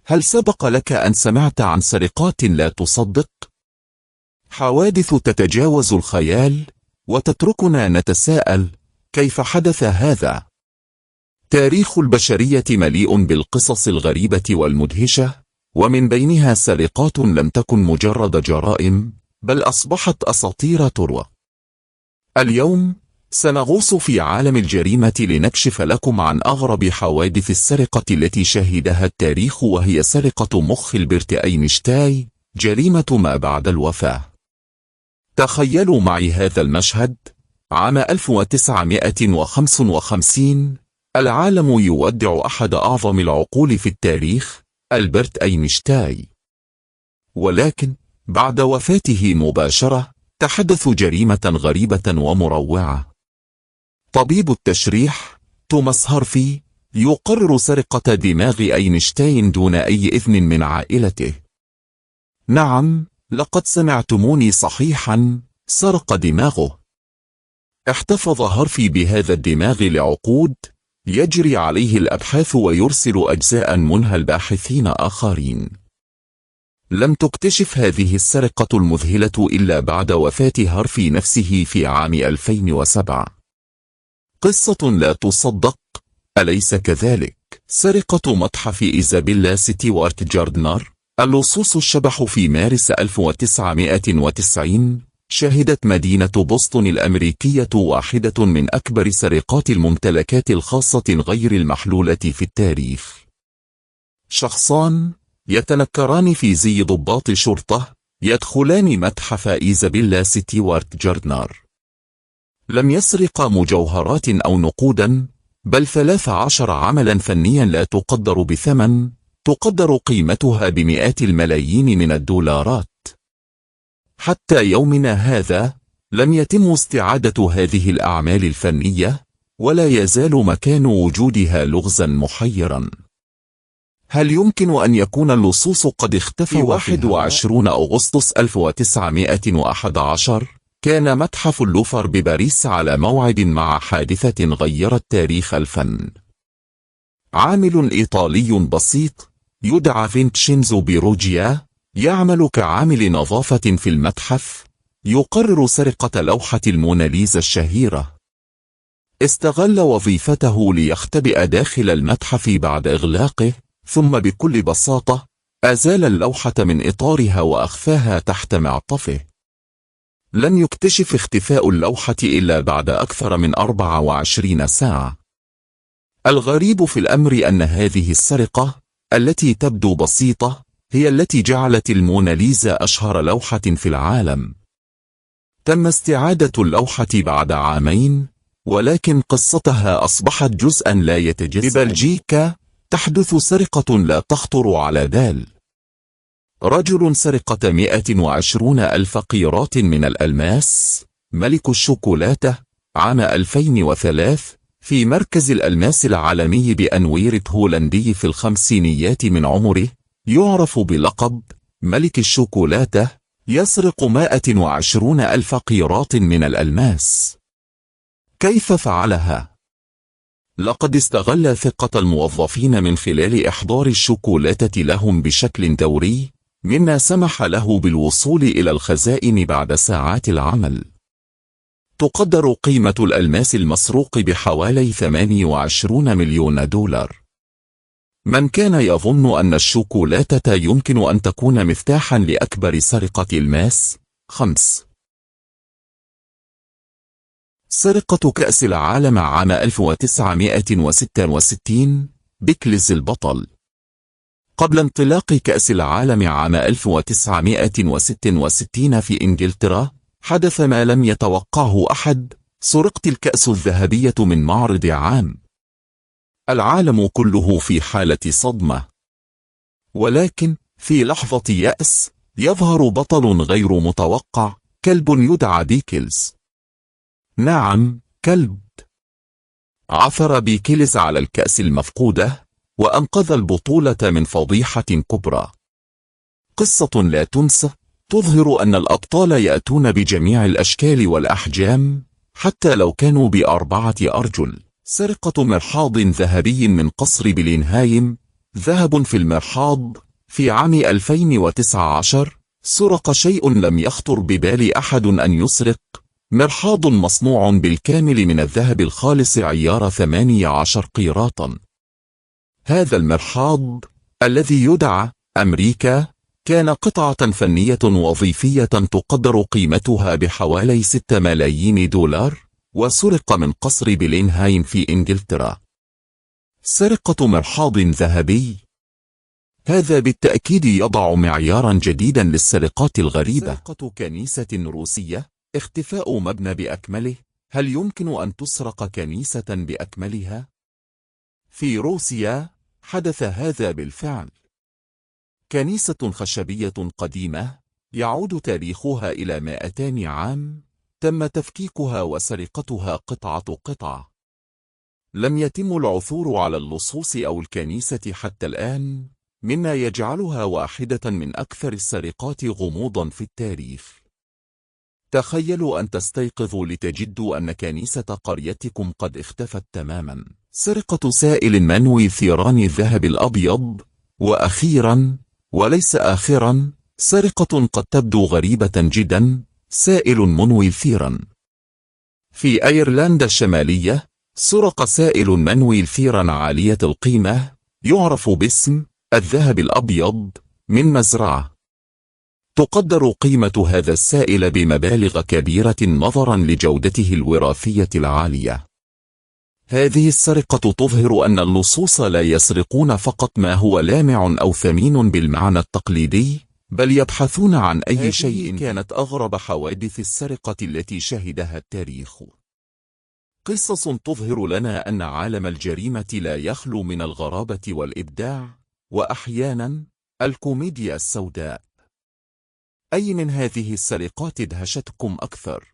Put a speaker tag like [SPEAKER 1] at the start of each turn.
[SPEAKER 1] هل سبق لك أن سمعت عن سرقات لا تصدق؟ حوادث تتجاوز الخيال وتتركنا نتساءل كيف حدث هذا؟ تاريخ البشرية مليء بالقصص الغريبة والمدهشة، ومن بينها سرقات لم تكن مجرد جرائم، بل أصبحت أساطير تروى. اليوم سنغوص في عالم الجريمة لنكشف لكم عن أغرب حوادث السرقة التي شهدها التاريخ، وهي سرقة مخ ألبرت أينشتاين، جريمة ما بعد الوفاة. تخيلوا معي هذا المشهد. عام 1955 العالم يودع أحد أعظم العقول في التاريخ، ألبرت أينشتاين. ولكن بعد وفاته مباشرة تحدث جريمة غريبة ومروعة. طبيب التشريح توماس هارفي يقرر سرقة دماغ أينشتاين دون أي إذن من عائلته. نعم، لقد سمعتموني صحيحا، سرق دماغه. احتفظ هارفي بهذا الدماغ لعقود، يجري عليه الأبحاث ويرسل أجزاء منها الباحثين آخرين. لم تكتشف هذه السرقة المذهلة إلا بعد وفاة هارفي نفسه في عام 2007. قصة لا تصدق، أليس كذلك؟ سرقة متحف إيزابيلا ستيوارت جاردنر، اللصوص الشبح. في مارس 1990 شهدت مدينة بوسطن الأمريكية واحدة من أكبر سرقات الممتلكات الخاصة غير المحلولة في التاريخ. شخصان يتنكران في زي ضباط شرطة يدخلان متحف إيزابيلا ستيوارت جاردنر. لم يسرقا مجوهرات أو نقودا، بل 13 عملا فنيا لا تقدر بثمن، تقدر قيمتها بمئات الملايين من الدولارات. حتى يومنا هذا لم يتم استعادة هذه الأعمال الفنية، ولا يزال مكان وجودها لغزا محيرا. هل يمكن أن يكون اللصوص قد اختفوا؟ في 21 أغسطس 1911 كان متحف اللوفر بباريس على موعد مع حادثة غيرت تاريخ الفن. عامل إيطالي بسيط يدعى فينتشينزو بيروجيا، يعمل كعامل نظافة في المتحف، يقرر سرقة لوحة الموناليزا الشهيرة. استغل وظيفته ليختبئ داخل المتحف بعد إغلاقه، ثم بكل بساطة أزال اللوحة من إطارها وأخفاها تحت معطفه. لم يكتشف اختفاء اللوحة إلا بعد أكثر من 24 ساعة. الغريب في الأمر أن هذه السرقة التي تبدو بسيطة هي التي جعلت الموناليزا أشهر لوحة في العالم. تم استعادة اللوحة بعد عامين، ولكن قصتها أصبحت جزءا لا يتجزأ. ببلجيكا تحدث سرقة لا تخطر على بال. رجل سرق 120,000 قيراط من الألماس، ملك الشوكولاتة، عام 2003 في مركز الألماس العالمي بأنويرت هولندي في الخمسينيات من عمره، يعرف بلقب ملك الشوكولاتة، يسرق 120,000 قيراط من الألماس. كيف فعلها؟ لقد استغل ثقة الموظفين من خلال إحضار الشوكولاتة لهم بشكل دوري، مما سمح له بالوصول إلى الخزائن بعد ساعات العمل. تقدر قيمة الألماس المسروق بحوالي 28 مليون دولار. من كان يظن أن الشوكولاتة يمكن أن تكون مفتاحا لأكبر سرقة الماس؟ 5. سرقة كأس العالم عام 1966، بيكلز البطل. قبل انطلاق كأس العالم عام 1966 في إنجلترا، حدث ما لم يتوقعه أحد، سرقت الكأس الذهبية من معرض عام. العالم كله في حالة صدمة. ولكن في لحظة يأس يظهر بطل غير متوقع، كلب يدعى بيكلز. نعم، كلب. عثر بيكلز على الكأس المفقودة وأنقذ البطولة من فضيحة كبرى. قصة لا تنسى، تظهر أن الأبطال يأتون بجميع الأشكال والأحجام، حتى لو كانوا ب4 أرجل. سرقة مرحاض ذهبي من قصر بلينهايم، ذهب في المرحاض. في عام 2019 سرق شيء لم يخطر ببال أحد أن يسرق، مرحاض مصنوع بالكامل من الذهب الخالص عيار 18 قيراطا. هذا المرحاض الذي يدعى أمريكا كان قطعة فنية وظيفية تقدر قيمتها بحوالي 6 ملايين دولار، وسرق من قصر بلينهايم في إنجلترا. سرقة مرحاض ذهبي، هذا بالتأكيد يضع معيارا جديدا للسرقات الغريبة. سرقة كنيسة روسية، اختفاء مبنى بأكمله. هل يمكن أن تسرق كنيسة بأكملها؟ في روسيا حدث هذا بالفعل. كنيسة خشبية قديمة يعود تاريخها إلى 200 عام، تم تفكيكها وسرقتها قطعة قطعة. لم يتم العثور على اللصوص أو الكنيسة حتى الآن، مما يجعلها واحدة من أكثر السرقات غموضا في التاريخ. تخيلوا أن تستيقظوا لتجدوا أن كنيسة قريتكم قد اختفت تماما. سرقة سائل منوي ثيران الذهب الأبيض. وأخيرا وليس آخرا، سرقة قد تبدو غريبة جدا، سائل منوي ثيران. في أيرلندا الشمالية سرق سائل منوي ثيران عالية القيمة يعرف باسم الذهب الأبيض من مزرعة. تقدر قيمة هذا السائل بمبالغ كبيرة نظرا لجودته الوراثية العالية. هذه السرقة تظهر أن اللصوص لا يسرقون فقط ما هو لامع أو ثمين بالمعنى التقليدي، بل يبحثون عن أي شيء. كانت أغرب حوادث السرقة التي شهدها التاريخ. قصص تظهر لنا أن عالم الجريمة لا يخلو من الغرابة والإبداع، وأحيانا الكوميديا السوداء. أي من هذه السرقات ادهشتكم أكثر؟